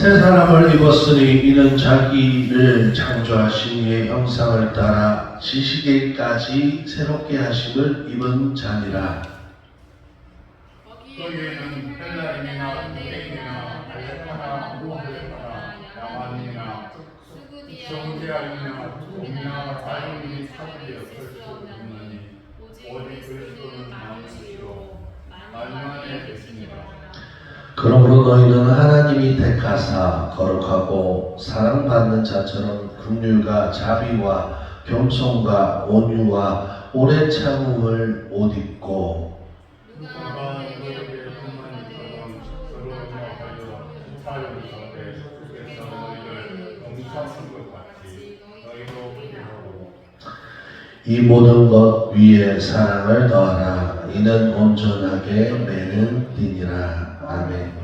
새 사람을 입었으니 이는 자기를 창조하신 이의 형상을 따라 지식에까지 새롭게 하심을 입은 자니라. 거기에는 헬라인이나 유대인이나 알레파나 무알레파나 야만이나 성지아이나 동이나 자유인이 차별되었을 수 없느니 오직 그리스도는 만주시요 만만의 대신이라. 그러므로 너희는 하나님이 택하사 거룩하고 사랑받는 자처럼 긍휼과 자비와 겸손과 온유와 오래 참음을 옷 입고 누가 너희에게 불만이 있거든 서로 화하여 사유를 서되 너희를 용서하신 것 같이 너희도 그렇게 하고 이 모든 것 위에 사랑을 더하라. 이는 온전하게 매는 띠니라. 아멘.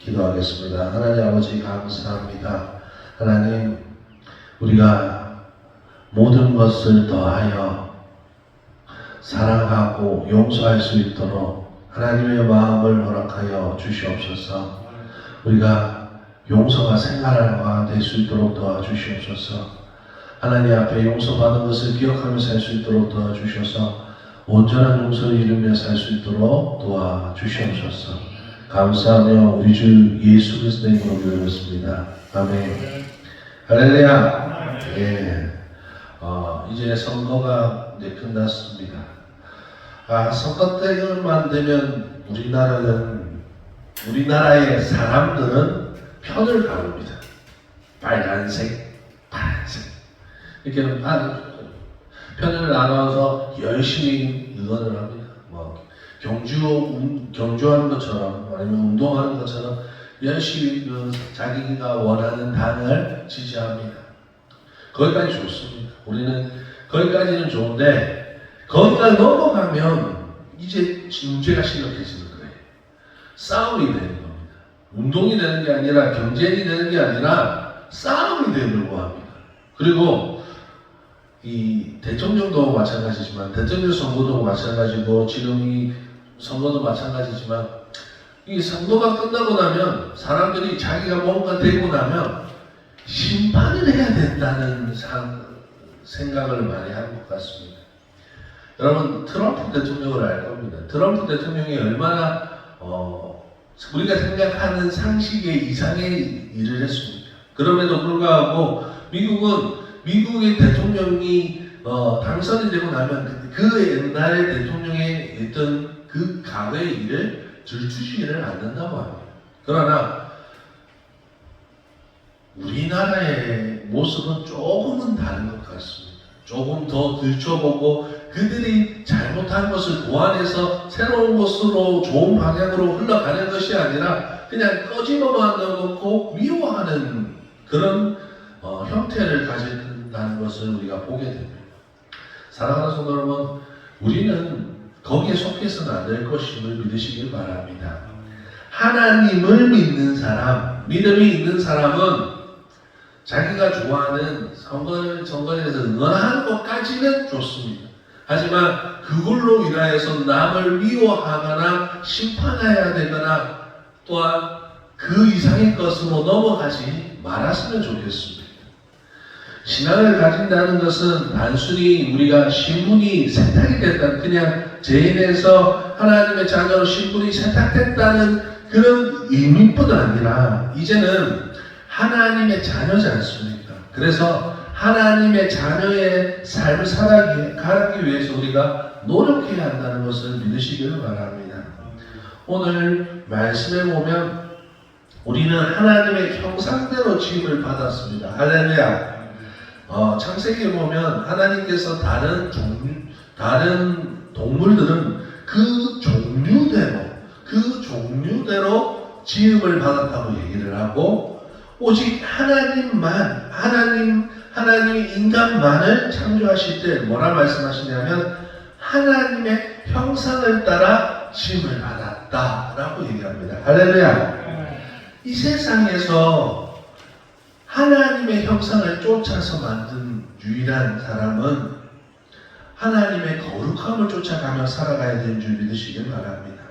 기도하겠습니다. 하나님 아버지 감사합니다. 하나님, 우리가 모든 것을 더하여 사랑하고 용서할 수 있도록 하나님의 마음을 허락하여 주시옵소서. 우리가 용서가 생활화가 될 수 있도록 도와주시옵소서. 하나님 앞에 용서받은 것을 기억하며 살 수 있도록 도와주셔서 온전한 용서를 이루며 살 수 있도록 도와주시옵소서. 감사하며 우리 주 예수 그리스도의 이름으로 기도했습니다. 아멘. 할렐루야. 예. 이제 선거가 이제 끝났습니다. 선거 때만 되면 우리나라의 사람들은 편을 가릅니다. 빨간색, 파란색. 이렇게 편을 나눠서 열심히 응원을 합니다. 경주하는 것처럼 아니면 운동하는 것처럼 열심히 자기가 원하는 당을 지지합니다. 거기까지 좋습니다. 우리는 거기까지는 좋은데 거기까지 넘어가면 이제 문제가 심각해지는 거예요. 싸움이 되는 겁니다. 운동이 되는 게 아니라 경쟁이 되는 게 아니라 싸움이 되려고 합니다. 그리고 이 대통령도 마찬가지지만 대통령 선거도 마찬가지고 지금 이 선거도 마찬가지지만 이 선거가 끝나고 나면 사람들이 자기가 뭔가 되고 나면 심판을 해야 된다는 생각을 많이 하는 것 같습니다. 여러분 트럼프 대통령을 알 겁니다. 트럼프 대통령이 얼마나 우리가 생각하는 상식의 이상의 일을 했습니까? 그럼에도 불구하고 미국의 대통령이 당선이 되고 나면 그 옛날의 대통령의 했던 그 과거의 일을 들추지를 않는다고 합니다. 그러나 우리나라의 모습은 조금은 다른 것 같습니다. 조금 더 들춰보고 그들이 잘못한 것을 보완해서 새로운 것으로 좋은 방향으로 흘러가는 것이 아니라 그냥 꺼지고만 놓고 미워하는 그런 형태를 가진다는 것을 우리가 보게 됩니다. 사랑하는 성도 여러분, 우리는 거기에 속해서는 안 될 것임을 믿으시길 바랍니다. 하나님을 믿는 사람, 믿음이 있는 사람은 자기가 좋아하는 선거에서 응원하는 것까지는 좋습니다. 하지만 그걸로 인하여서 남을 미워하거나 심판해야 되거나 또한 그 이상의 것으로 넘어가지 말았으면 좋겠습니다. 신앙을 가진다는 것은 단순히 우리가 신분이 세탁이 됐다는 그냥 죄인에서 하나님의 자녀로 신분이 세탁됐다는 그런 의미뿐 아니라 이제는 하나님의 자녀지 않습니까? 그래서 하나님의 자녀의 삶을 살아가기 위해서 우리가 노력해야 한다는 것을 믿으시기를 바랍니다. 오늘 말씀에 보면 우리는 하나님의 형상대로 지음을 받았습니다. 할렐루야. 창세기에 보면 하나님께서 다른 동물들은 그 종류대로 지음을 받았다고 얘기를 하고 오직 하나님이 인간만을 창조하실 때 뭐라 말씀하시냐면 하나님의 형상을 따라 지음을 받았다라고 얘기합니다. 할렐루야. 이 세상에서 하나님의 형상을 쫓아서 만든 유일한 사람은 하나님의 거룩함을 쫓아가며 살아가야 되는 줄 믿으시길 바랍니다.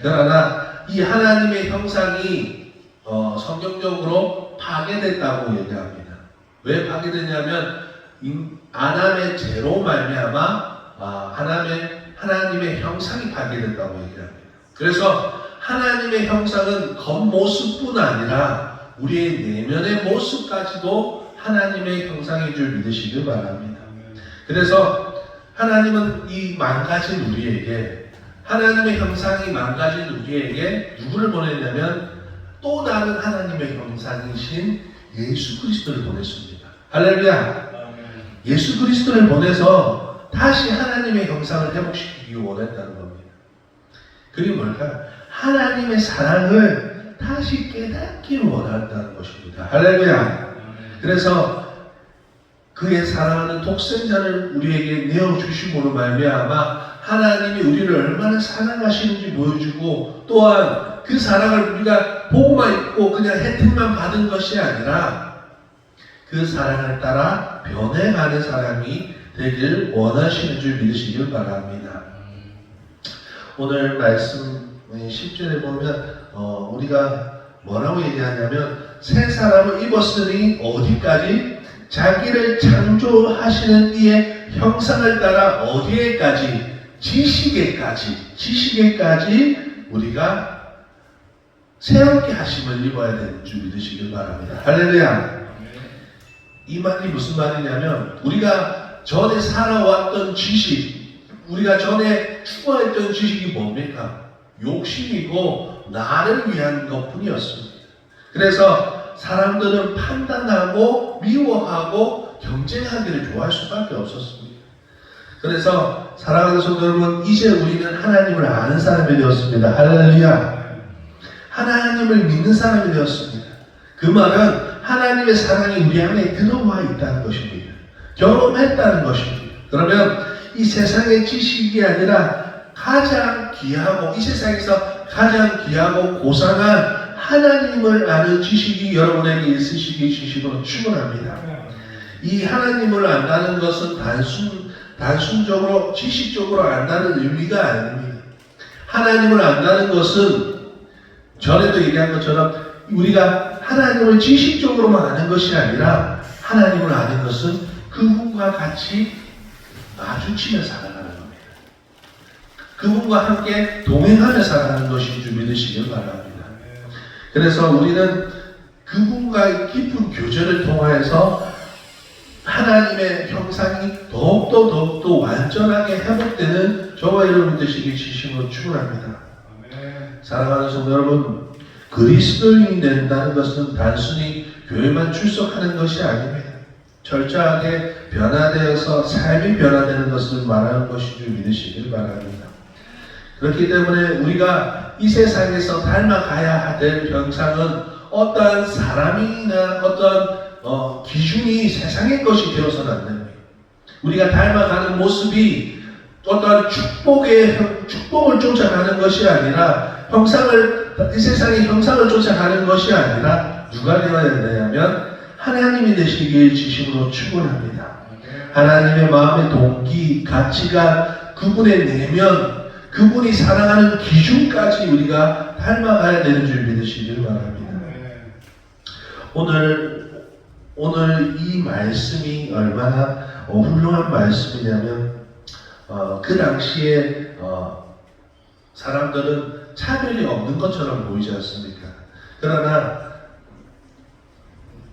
그러나 이 하나님의 형상이 성경적으로 파괴됐다고 얘기합니다. 왜 파괴됐냐면 아담의 죄로 말미암아 하나님의 형상이 파괴됐다고 얘기합니다. 그래서 하나님의 형상은 겉모습뿐 아니라 우리의 내면의 모습까지도 하나님의 형상인 줄 믿으시길 바랍니다. 그래서 하나님은 이 망가진 우리에게, 하나님의 형상이 망가진 우리에게 누구를 보냈냐면 또 다른 하나님의 형상이신 예수 그리스도를 보냈습니다. 할렐루야. 예수 그리스도를 보내서 다시 하나님의 형상을 회복시키기 원했다는 겁니다. 그게 뭘까? 하나님의 사랑을 다시 깨닫기를 원한다는 것입니다. 할렐루야. 그래서 그의 사랑하는 독생자를 우리에게 내어주심으로 말미암아 하나님이 우리를 얼마나 사랑하시는지 보여주고, 또한 그 사랑을 우리가 보고만 있고 그냥 혜택만 받은 것이 아니라 그 사랑을 따라 변해가는 사람이 되길 원하시는 줄 믿으시길 바랍니다. 오늘 말씀 10절에 보면 우리가 뭐라고 얘기하냐면, 새 사람을 입었으니 어디까지? 자기를 창조하시는 이의 형상을 따라 어디에까지? 지식에까지 우리가 새롭게 하심을 입어야 되는 줄 믿으시길 바랍니다. 할렐루야. 이 말이 무슨 말이냐면, 우리가 전에 살아왔던 지식, 우리가 전에 추구했던 지식이 뭡니까? 욕심이고 나를 위한 것뿐이었습니다. 그래서 사람들은 판단하고 미워하고 경쟁하기를 좋아할 수밖에 없었습니다. 그래서 사랑하는 성도 여러분, 이제 우리는 하나님을 아는 사람이 되었습니다. 할렐루야. 하나님을 믿는 사람이 되었습니다. 그 말은 하나님의 사랑이 우리 안에 들어와 있다는 것입니다. 경험했다는 것입니다. 그러면 이 세상의 지식이 아니라 가장 귀하고, 이 세상에서 가장 귀하고 고상한 하나님을 아는 지식이 여러분에게 있으시기 지식으로 충분합니다. 이 하나님을 안다는 것은 단순적으로 지식적으로 안다는 의미가 아닙니다. 하나님을 안다는 것은 전에도 얘기한 것처럼 우리가 하나님을 지식적으로만 아는 것이 아니라, 하나님을 아는 것은 그분과 같이 마주치며 살아가는 겁니다. 그분과 함께 동행하며 살아가는 것인 줄 믿으시길 바랍니다. 그래서 우리는 그분과의 깊은 교제를 통하여서 하나님의 형상이 더욱더 완전하게 회복되는 저와 여러분 되시기 지심으로 축원합니다. 사랑하는 성도 여러분, 그리스도인이 된다는 것은 단순히 교회만 출석하는 것이 아닙니다. 철저하게 변화되어서 삶이 변화되는 것을 말하는 것인 줄 믿으시길 바랍니다. 그렇기 때문에 우리가 이 세상에서 닮아가야 될 형상은 어떠한 사람이나 어떤 기준이 세상의 것이 되어서는 안 됩니다. 우리가 닮아가는 모습이 어떠한 축복을 쫓아가는 것이 아니라, 이 세상의 형상을 쫓아가는 것이 아니라 누가 되어야 되냐면 하나님이 되시길 지식으로 축원합니다. 하나님의 마음의 동기, 가치가, 그분의 내면, 그분이 사랑하는 기준까지 우리가 닮아가야 되는 줄 믿으시길 바랍니다. 오늘 이 말씀이 얼마나 훌륭한 말씀이냐면, 그 당시에 사람들은 차별이 없는 것처럼 보이지 않습니까? 그러나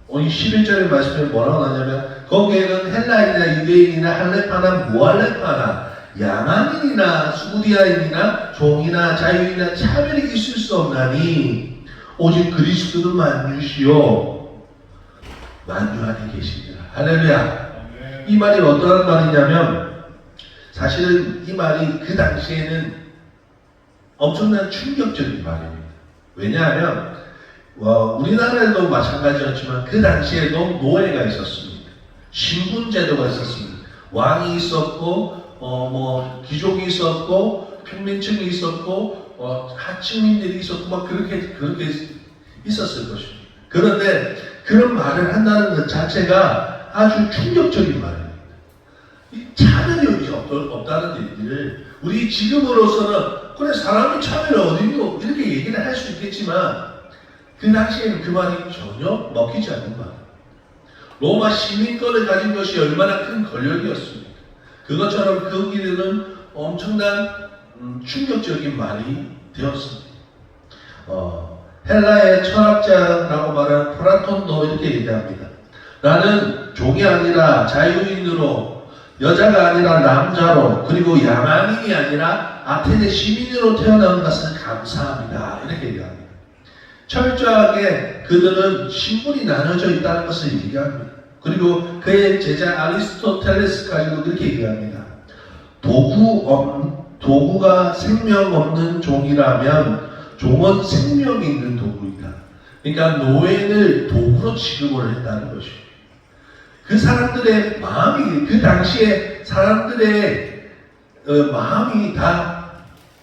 오늘 11절의 말씀에 뭐라고 하냐면, 거기에는 헬라인이나 유대인이나 할레파나 무할레파나 야만인이나 수구디아인이나 종이나 자유인이나 차별이 있을 수 없나니 오직 그리스도는 만주시오 만주 안에 계십니다. 할렐루야. 이 말이 어떠한 말이냐면, 사실은 이 말이 그 당시에는 엄청난 충격적인 말입니다. 왜냐하면 우리나라에도 마찬가지였지만 그 당시에도 노예가 있었습니다. 신분제도가 있었습니다. 왕이 있었고 귀족이 있었고 평민층이 있었고 하층민들이 있었고 막 그렇게 있었을 것입니다. 그런데 그런 말을 한다는 것 자체가 아주 충격적인 말입니다. 차별이 없다는 얘기를 우리 지금으로서는 그래 사람이 차별이 어디고 이렇게 얘기를 할 수 있겠지만, 그 당시에는 그 말이 전혀 먹히지 않는 말. 로마 시민권을 가진 것이 얼마나 큰 권력이었습니까? 그것처럼 그 길에는 엄청난 충격적인 말이 되었습니다. 헬라의 철학자라고 말하는 플라톤도 이렇게 얘기합니다. 나는 종이 아니라 자유인으로, 여자가 아니라 남자로, 그리고 야만인이 아니라 아테네 시민으로 태어난 것을 감사합니다. 이렇게 얘기합니다. 철저하게 그들은 신분이 나눠져 있다는 것을 얘기합니다. 그리고 그의 제자 아리스토텔레스까지도 그렇게 얘기합니다. 도구가 생명 없는 종이라면 종은 생명이 있는 도구이다. 그러니까 노예를 도구로 취급을 했다는 것이죠. 그 사람들의 마음이, 그 당시에 사람들의 마음이 다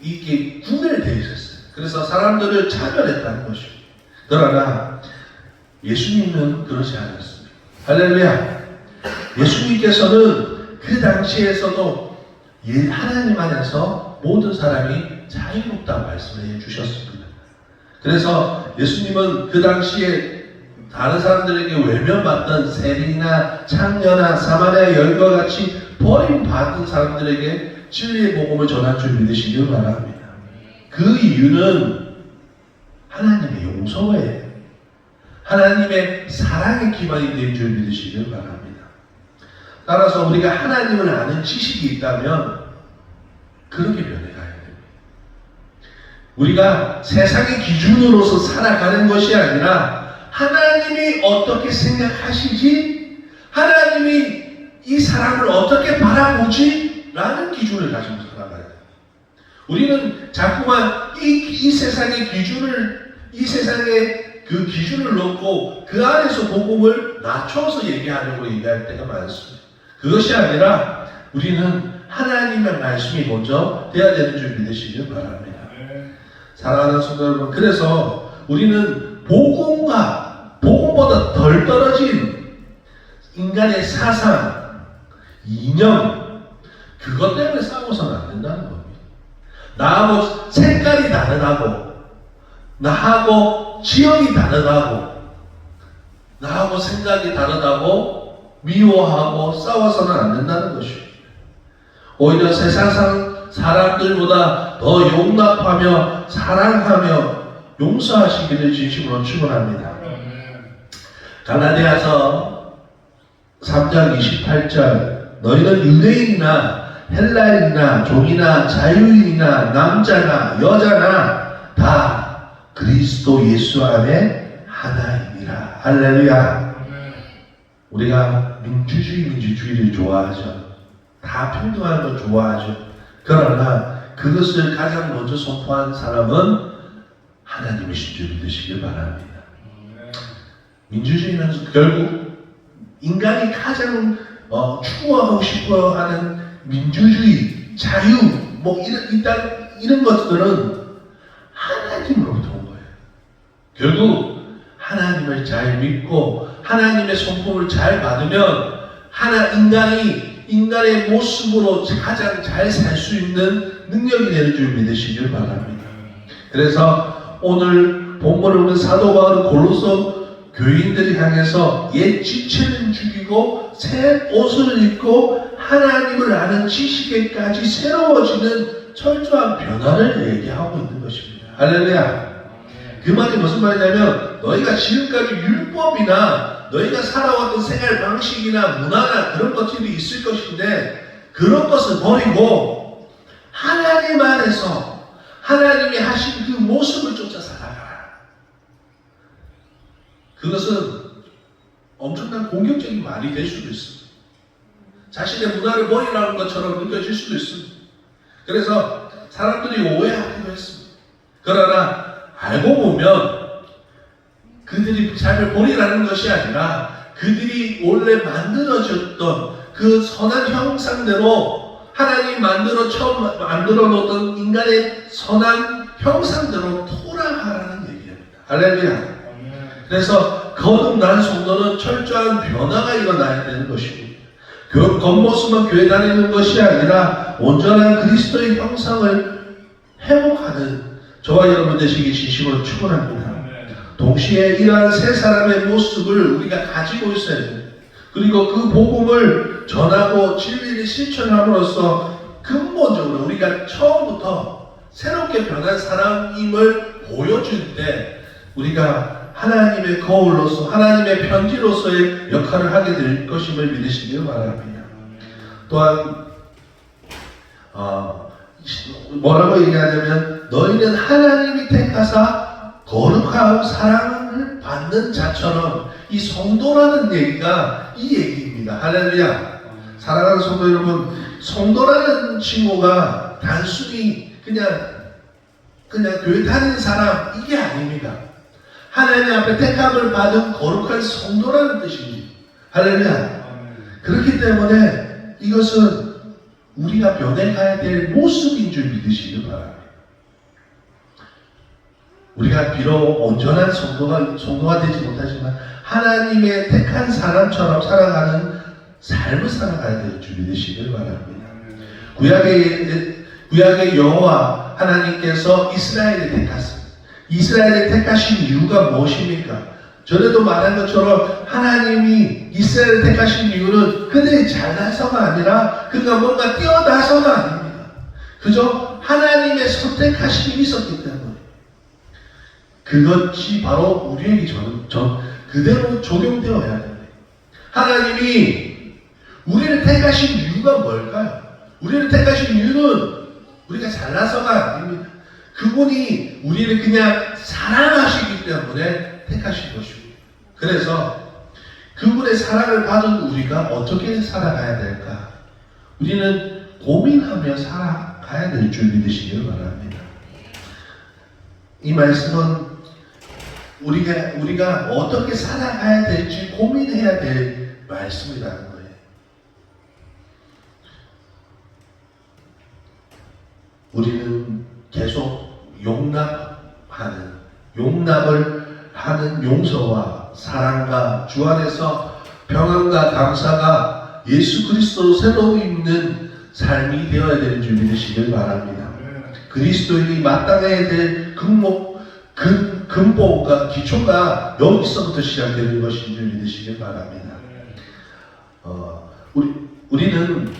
이게 구별되어 있었어요. 그래서 사람들을 차별했다는 것이죠. 그러나 예수님은 그렇지 않았습니다. 할렐루야. 예수님께서는 그 당시에서도 하나님 안에서 모든 사람이 자유롭다 말씀해 주셨습니다. 그래서 예수님은 그 당시에 다른 사람들에게 외면받던 세리나 창녀나 사마리아 여인과 같이 버림받은 사람들에게 진리의 복음을 전할 줄 믿으시길 바랍니다. 그 이유는 하나님의 용서예요. 하나님의 사랑의 기반이 된 줄 믿으시길 바랍니다. 따라서 우리가 하나님을 아는 지식이 있다면 그렇게 변해가야 됩니다. 우리가 세상의 기준으로서 살아가는 것이 아니라 하나님이 어떻게 생각하시지? 하나님이 이 사람을 어떻게 바라보지? 라는 기준을 가지고 살아가야 돼요. 우리는 자꾸만 이 세상의 그 기준을 놓고 그 안에서 복음을 낮춰서 얘기하려고 얘기할 때가 많습니다. 그것이 아니라 우리는 하나님의 말씀이 먼저 돼야 되는 줄 믿으시길 바랍니다. 사랑하는 성도 여러분, 그래서 우리는 복음보다 덜 떨어진 인간의 사상, 이념, 그것 때문에 싸워서는 안 된다는 겁니다. 나하고 색깔이 다르다고, 나하고 지역이 다르다고, 나하고 생각이 다르다고 미워하고 싸워서는 안 된다는 것입니다. 오히려 세상 사람들보다 더 용납하며 사랑하며 용서하시기를 진심으로 축원합니다. 갈라디아서 3장 28절 너희는 유대인이나 헬라인이나 종이나 자유인이나 남자나 여자나 다 그리스도 예수 안에 하나이니라. 할렐루야. 우리가 민주주의를 좋아하죠. 다 평등한 걸 좋아하죠. 그러나 그것을 가장 먼저 선포한 사람은 하나님이신 줄 믿으시길 바랍니다. 민주주의는 결국 인간이 가장 추구하고 싶어 하는 민주주의, 자유, 이런 것들은 하나님으로부터 온 거예요. 결국 하나님을 잘 믿고 하나님의 성품을 잘 받으면 인간의 모습으로 가장 잘 살 수 있는 능력이 되는 줄 믿으시길 바랍니다. 그래서 오늘 본문을 보면 사도 바울은 골로새 교인들을 향해서 옛 지체는 죽이고 새 옷을 입고 하나님을 아는 지식에까지 새로워지는 철저한 변화를 얘기하고 있는 것입니다. 할렐루야. 그 말이 무슨 말이냐면 너희가 지금까지 율법이나 너희가 살아왔던 생활 방식이나 문화나 그런 것들이 있을 것인데 그런 것을 버리고 하나님 안에서 하나님이 하신 그 모습을 쫓아 살아가라. 그것은 엄청난 공격적인 말이 될 수도 있습니다. 자신의 문화를 버리라는 것처럼 느껴질 수도 있습니다. 그래서 사람들이 오해하기도 했습니다. 그러나 알고 보면 그들이 삶을 버리라는 것이 아니라 그들이 원래 만들어졌던 그 선한 형상대로 하나님 처음 만들어 놓던 인간의 선한 형상대로 돌아가라는 얘기입니다. 할렐루야. 그래서 거듭난 성도는 철저한 변화가 일어나야 되는 것입니다. 겉모습만 교회 다니는 것이 아니라 온전한 그리스도의 형상을 회복하는 저와 여러분 되시기 진심으로 축원합니다. 동시에 이러한 세 사람의 모습을 우리가 가지고 있어야 됩니다. 그리고 그 복음을 전하고 진리를 실천함으로써 근본적으로 우리가 처음부터 새롭게 변한 사람임을 보여줄 때 우리가 하나님의 거울로서 하나님의 편지로서의 역할을 하게 될 것임을 믿으시길 바랍니다. 또한 뭐라고 얘기하냐면 너희는 하나님이 택하사 거룩하고 사랑을 받는 자처럼 이 성도라는 얘기가 이 얘기입니다. 할렐루야. 사랑하는 성도 여러분, 성도라는 친구가 단순히 그냥 교회 다니는 사람 이게 아닙니다. 하나님 앞에 택함을 받은 거룩한 성도라는 뜻입니다. 할렐루야. 그렇기 때문에 이것은 우리가 변해가야 될 모습인 줄 믿으시길 바랍니다. 우리가 비록 온전한 성도가 되지 못하지만 하나님의 택한 사람처럼 살아가는 삶을 살아가야 될 줄 믿으시길 바랍니다. 구약의 여호와 하나님께서 이스라엘을 택하셨습니다. 이스라엘을 택하신 이유가 무엇입니까? 전에도 말한 것처럼 하나님이 이스라엘을 택하신 이유는 그들이 잘나서가 아니라 그가 뭔가 뛰어나서가 아닙니다. 그저 하나님의 선택하심이 있었기 때문에 그것이 바로 우리에게 그대로 적용되어야 됩니다. 하나님이 우리를 택하신 이유가 뭘까요? 우리를 택하신 이유는 우리가 잘나서가 아닙니다. 그분이 우리를 그냥 사랑하시기 때문에 택하신 것입니다. 그래서 그분의 사랑을 받은 우리가 어떻게 살아가야 될까? 우리는 고민하며 살아가야 될 줄 믿으시길 바랍니다. 이 말씀은 우리가 어떻게 살아가야 될지 고민해야 될 말씀이라는 거예요. 우리는 계속 용납을 하는 용서와 사랑과 주 안에서 평안과 감사가 예수 그리스도로 새로 입는 삶이 되어야 되는 줄 믿으시길 바랍니다. 그리스도인이 마땅해야 될 근본과 기초가 여기서부터 시작되는 것인 줄 믿으시길 바랍니다. 우리는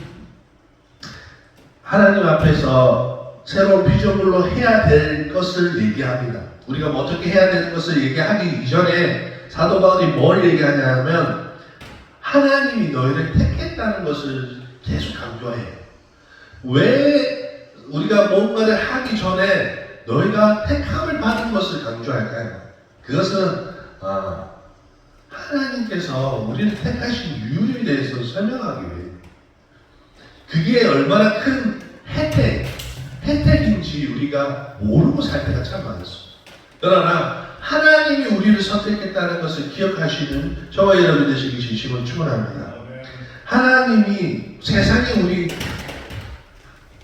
하나님 앞에서 새로운 피조물로 해야 될 것을 얘기합니다. 우리가 어떻게 해야 되는 것을 얘기하기 이전에 사도 바울이 뭘 얘기하냐면 하나님이 너희를 택했다는 것을 계속 강조해요. 왜 우리가 뭔가를 하기 전에 너희가 택함을 받은 것을 강조할까요? 그것은 하나님께서 우리를 택하신 이유에 대해서 설명하기 위해 그게 얼마나 큰 혜택인지 우리가 모르고 살 때가 참 많습니다. 그러나 하나님이 우리를 선택했다는 것을 기억하시는 저와 여러분 되시기 진심으로 축원합니다. 하나님이 세상에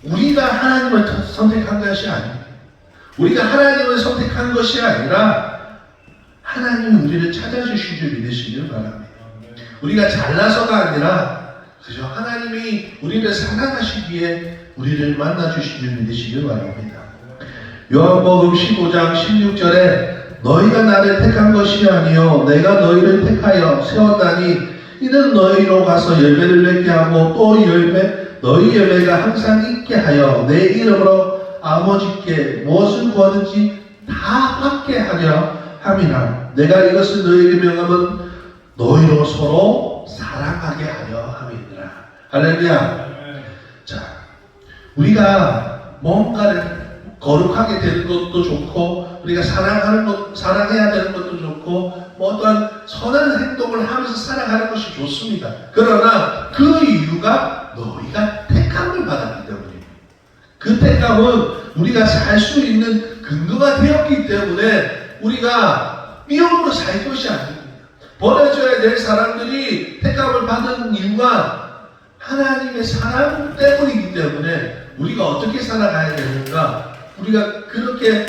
우리가 하나님을 선택한 것이 아닙니다. 우리가 하나님을 선택한 것이 아니라 하나님이 우리를 찾아주신 줄 믿으시길 바랍니다. 우리가 잘나서가 아니라 그저 하나님이 우리를 사랑하시기에 우리를 만나주신 줄 믿으시길 바랍니다. 요한복음 15장 16절에 너희가 나를 택한 것이 아니요 내가 너희를 택하여 세웠다니 이는 너희로 가서 열매를 맺게 하고 또 너희 열매가 항상 있게 하여 내 이름으로 아버지께 무엇을 구하든지 다 받게 하려 함이라. 내가 이것을 너희에게 명함은 너희로 서로 사랑하게 하려 함이니라. 할렐루야. 자, 우리가 뭔가를 거룩하게 되는 것도 좋고 우리가 사랑해야 되는 것도 좋고 어떤 선한 행동을 하면서 살아가는 것이 좋습니다. 그러나 그 이유가 너희가 택함을 받았기 때문입니다. 그 택함은 우리가 살 수 있는 근거가 되었기 때문에 우리가 위험으로 살 것이 아닙니다. 버려져야 될 사람들이 택함을 받은 이유가 하나님의 사랑 때문이기 때문에 우리가 어떻게 살아가야 되는가, 우리가 그렇게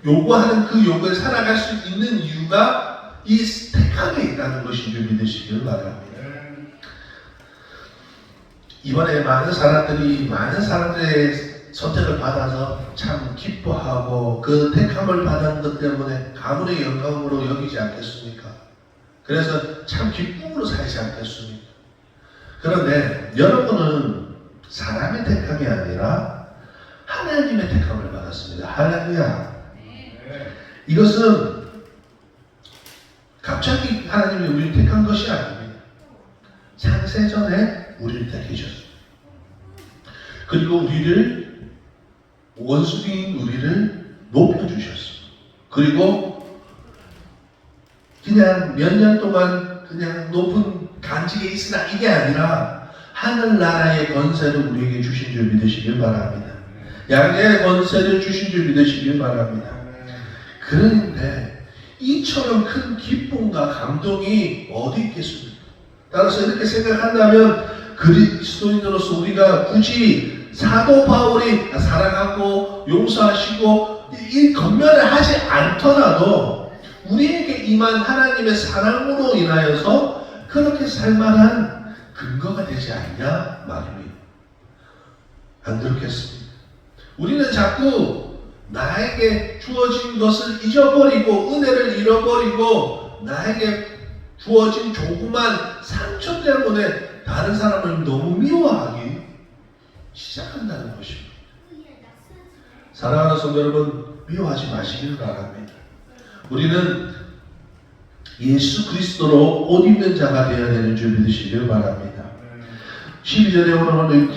요구하는 그 요구에 살아갈 수 있는 이유가 이 택함에 있다는 것인 줄 믿으시길 바랍니다. 이번에 많은 사람들의 선택을 받아서 참 기뻐하고 그 택함을 받은 것 때문에 가문의 영광으로 여기지 않겠습니까? 그래서 참 기쁨으로 살지 않겠습니까? 그런데 여러분은 사람의 택함이 아니라 하나님의 택함을 받았습니다. 할렐루야. 이것은 갑자기 하나님이 우리를 택한 것이 아닙니다. 창세전에 우리를 택하셨습니다. 그리고 우리를 원수인 우리를 높여주셨습니다. 그리고 그냥 몇 년 동안 그냥 높은 간직에 있으나 이게 아니라 하늘나라의 권세를 우리에게 주신 줄 믿으시길 바랍니다. 양의 권세를 주신 줄 믿으시길 바랍니다. 그런데 이처럼 큰 기쁨과 감동이 어디 있겠습니까? 따라서 이렇게 생각한다면 그리스도인으로서 우리가 굳이 사도 바울이 사랑하고 용서하시고 이 건면을 하지 않더라도 우리에게 임한 하나님의 사랑으로 인하여서 그렇게 살만한 근거가 되지 않냐 말입니다. 안 그렇겠습니까? 우리는 자꾸 나에게 주어진 것을 잊어버리고 은혜를 잃어버리고 나에게 주어진 조그만 상처 때문에 다른 사람을 너무 미워하기 시작한다는 것입니다. 사랑하는 성도 여러분, 미워하지 마시길 바랍니다. 우리는 예수 그리스도로 옷 입는 자가 되어야 되는 줄 믿으시길 바랍니다. 12절에 오늘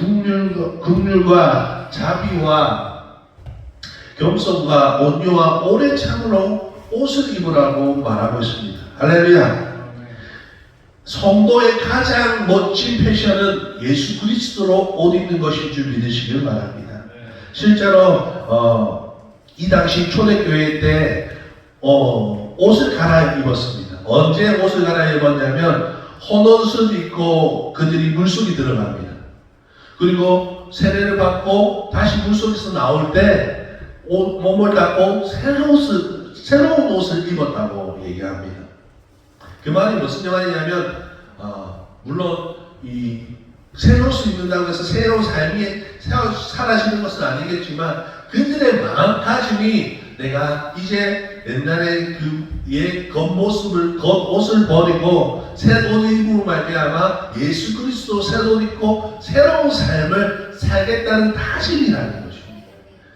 긍휼과 자비와 겸손과 온유와 오래 참으로 옷을 입으라고 말하고 있습니다. 할렐루야. 성도의 가장 멋진 패션은 예수 그리스도로 옷 입는 것인 줄 믿으시길 바랍니다. 실제로 이 당시 초대교회 때 옷을 갈아입었습니다. 언제 옷을 갈아입었냐면 헌옷을 입고 그들이 물속에 들어갑니다. 그리고 세례를 받고 다시 물속에서 나올 때 몸을 닦고 새로운 옷을 입었다고 얘기합니다. 그 말이 무슨 말이냐면 물론 이 새로운 옷을 입는다고 해서 새로운 삶이 사라지는 것은 아니겠지만 그들의 마음가짐이 내가 이제 옛날의 그 옛 겉옷을 버리고 새 옷을 입음으로 말미암아 예수 그리스도 새 옷 입고 새로운 삶을 살겠다는 다짐이라는 것입니다.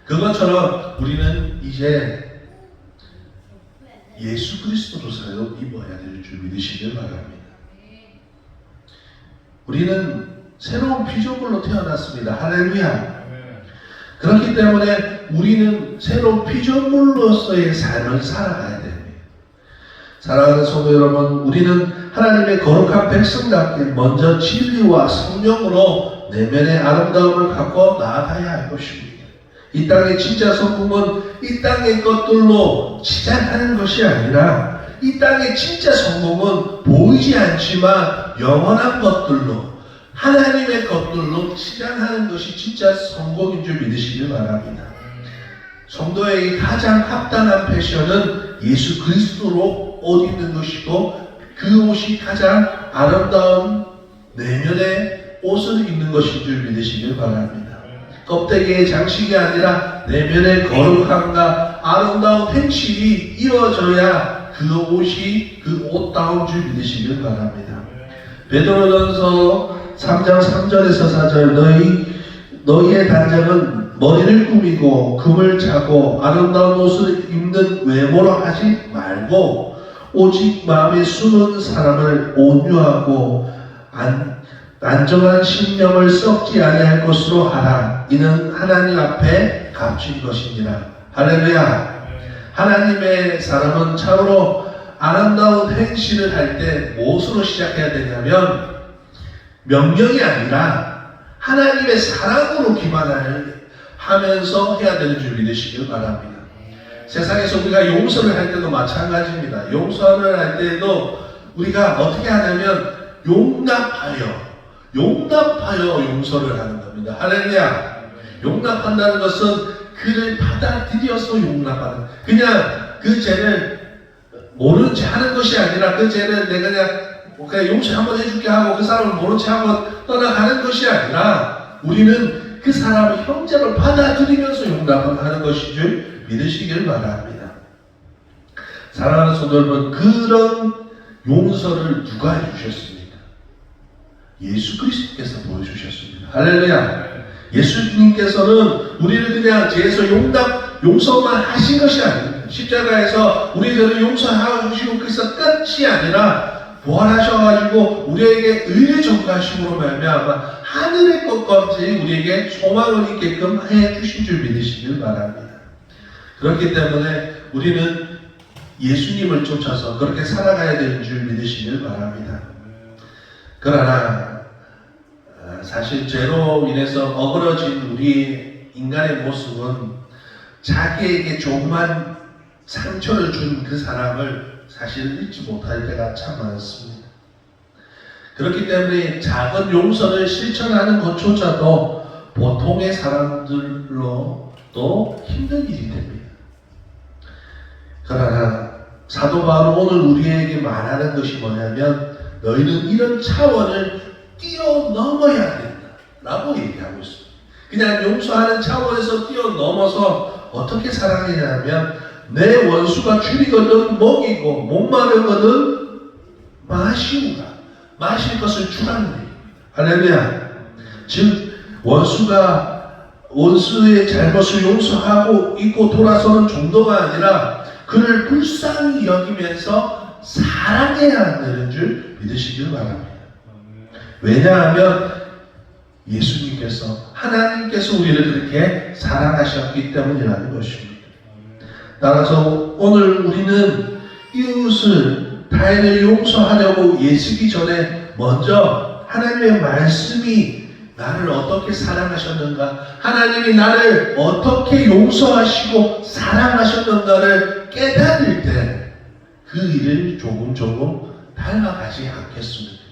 그것처럼 우리는 이제 예수 그리스도로 새 옷 입어야 될 줄 믿으시길 바랍니다. 우리는 새로운 피조물로 태어났습니다. 할렐루야. 그렇기 때문에 우리는 새로운 피조물로서의 삶을 살아가야 됩니다. 사랑하는 성도 여러분, 우리는 하나님의 거룩한 백성답게 먼저 진리와 성령으로 내면의 아름다움을 갖고 나아가야 할 것입니다. 이 땅의 진짜 성공은 이 땅의 것들로 치장하는 것이 아니라 이 땅의 진짜 성공은 보이지 않지만 영원한 것들로 하나님의 것들로 치장하는 것이 진짜 성공인 줄 믿으시길 바랍니다. 성도의 가장 합당한 패션은 예수 그리스도로 옷 입는 것이고 그 옷이 가장 아름다운 내면의 옷을 입는 것인 줄 믿으시길 바랍니다. 껍데기의 장식이 아니라 내면의 거룩함과 아름다운 행실이 이루어져야 그 옷이 그 옷다운 줄 믿으시길 바랍니다. 베드로전서 3장 3절에서 4절 너희의 단장은 머리를 꾸미고 금을 차고 아름다운 옷을 입는 외모로 하지 말고 오직 마음에 숨은 사람을 온유하고 안정한 심령을 썩지 아니할 것으로 하라. 이는 하나님 앞에 값진 것이니라. 할렐루야. 하나님의 사람은 참으로 아름다운 행실을 할 때 무엇으로 시작해야 되냐면 명령이 아니라 하나님의 사랑으로 기반하면서 해야 되는 줄 믿으시길 바랍니다. 세상에서 우리가 용서를 할 때도 마찬가지입니다. 용서를 할 때도 우리가 어떻게 하냐면 용납하여 용서를 하는 겁니다. 할렐루야. 용납한다는 것은 그를 받아들여서 용납하는, 그냥 그 죄를 모른 채 하는 것이 아니라 그 죄를 내가 그냥 용서 한번 해줄게 하고 그 사람을 모른 채 하고 떠나가는 것이 아니라 우리는 그 사람의 형제를 받아들이면서 용납을 하는 것인 줄 믿으시길 바랍니다. 사랑하는 성도 여러분, 그런 용서를 누가 해주셨습니까? 예수 그리스도께서 보여주셨습니다. 할렐루야. 예수님께서는 우리를 그냥 죄에서 용서만 하신 것이 아닙니다. 십자가에서 우리들을 용서하시고 그래서 끝이 아니라 부활하셔가지고 우리에게 의를 전가하심으로 말미암아 하늘의 것까지 우리에게 소망을 있게끔 해주신 줄 믿으시길 바랍니다. 그렇기 때문에 우리는 예수님을 쫓아서 그렇게 살아가야 되는 줄 믿으시길 바랍니다. 그러나 사실 죄로 인해서 어그러진 우리 인간의 모습은 자기에게 조그만 상처를 준 그 사람을 사실 잊지 못할 때가 참 많습니다. 그렇기 때문에 작은 용서를 실천하는 것조차도 보통의 사람들로도 힘든 일이 됩니다. 그러나 사도 바울은 오늘 우리에게 말하는 것이 뭐냐면 너희는 이런 차원을 뛰어넘어야 된다 라고 얘기하고 있습니다. 그냥 용서하는 차원에서 뛰어넘어서 어떻게 살아가냐면 내 원수가 줄이거든 먹이고 목마르거든 마시우라. 마실 것을 주라는 얘기입니다. 할렐루야. 즉 원수의 잘못을 용서하고 있고 돌아서는 정도가 아니라 그를 불쌍히 여기면서 사랑해야 되는 줄 믿으시길 바랍니다. 왜냐하면 예수님께서 하나님께서 우리를 그렇게 사랑하셨기 때문이라는 것입니다. 따라서 오늘 우리는 이웃을 타인을 용서하려고 애쓰기 전에 먼저 하나님의 말씀이 나를 어떻게 사랑하셨는가, 하나님이 나를 어떻게 용서하시고 사랑하셨는가를 깨달을 때 그 일을 조금 닮아가지 않겠습니다.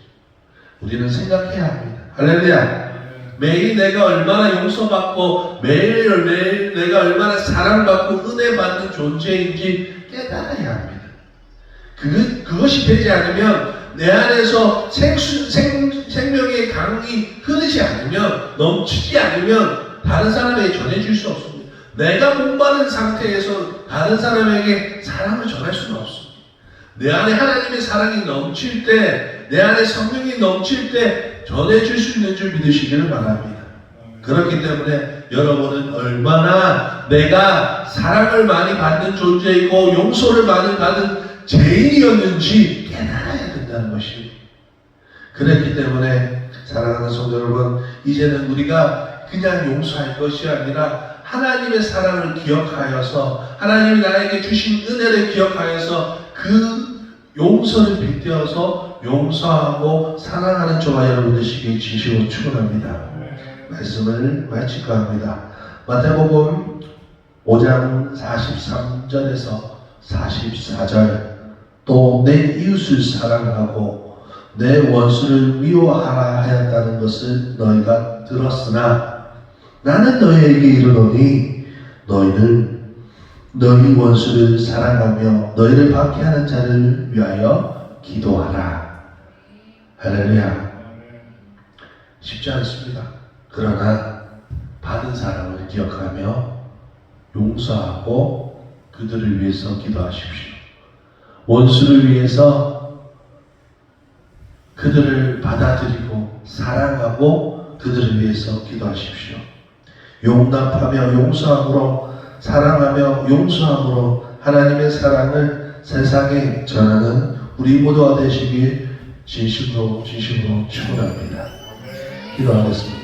우리는 생각해야 합니다. 할렐루야. 매일 내가 얼마나 용서받고 매일 내가 얼마나 사랑받고 은혜받는 존재인지 깨달아야 합니다. 그것이 되지 않으면 내 안에서 생명의 강이 흐르지 않으면, 넘치지 않으면 다른 사람에게 전해줄 수 없습니다. 내가 목마른 상태에서 다른 사람에게 사랑을 전할 수는 없습니다. 내 안에 하나님의 사랑이 넘칠 때, 내 안에 성령이 넘칠 때 전해줄 수 있는 줄 믿으시기를 바랍니다. 그렇기 때문에 여러분은 얼마나 내가 사랑을 많이 받는 존재이고 용서를 많이 받은 죄인이었는지 깨달아야 된다는 것입니다. 그렇기 때문에 사랑하는 성도 여러분, 이제는 우리가 그냥 용서할 것이 아니라 하나님의 사랑을 기억하여서 하나님이 나에게 주신 은혜를 기억하여서 그 용서를 빗대어서 용서하고 사랑하는 저와 여러분 되시길 진심으로 축원합니다. 말씀을 마칠까 합니다. 마태복음 5장 43절에서 44절 또 내 이웃을 사랑하고 내 원수를 미워하라 하였다는 것을 너희가 들었으나 나는 너희에게 이르노니 너희는 너희 원수를 사랑하며 너희를 박해하는 자를 위하여 기도하라. 할렐루야. 쉽지 않습니다. 그러나 받은 사랑을 기억하며 용서하고 그들을 위해서 기도하십시오. 원수를 위해서 그들을 받아들이고 사랑하고 그들을 위해서 기도하십시오. 용납하며 용서함으로 사랑하며 용서함으로 하나님의 사랑을 세상에 전하는 우리 모두가 되시길 진심으로 축원합니다. 기도하겠습니다.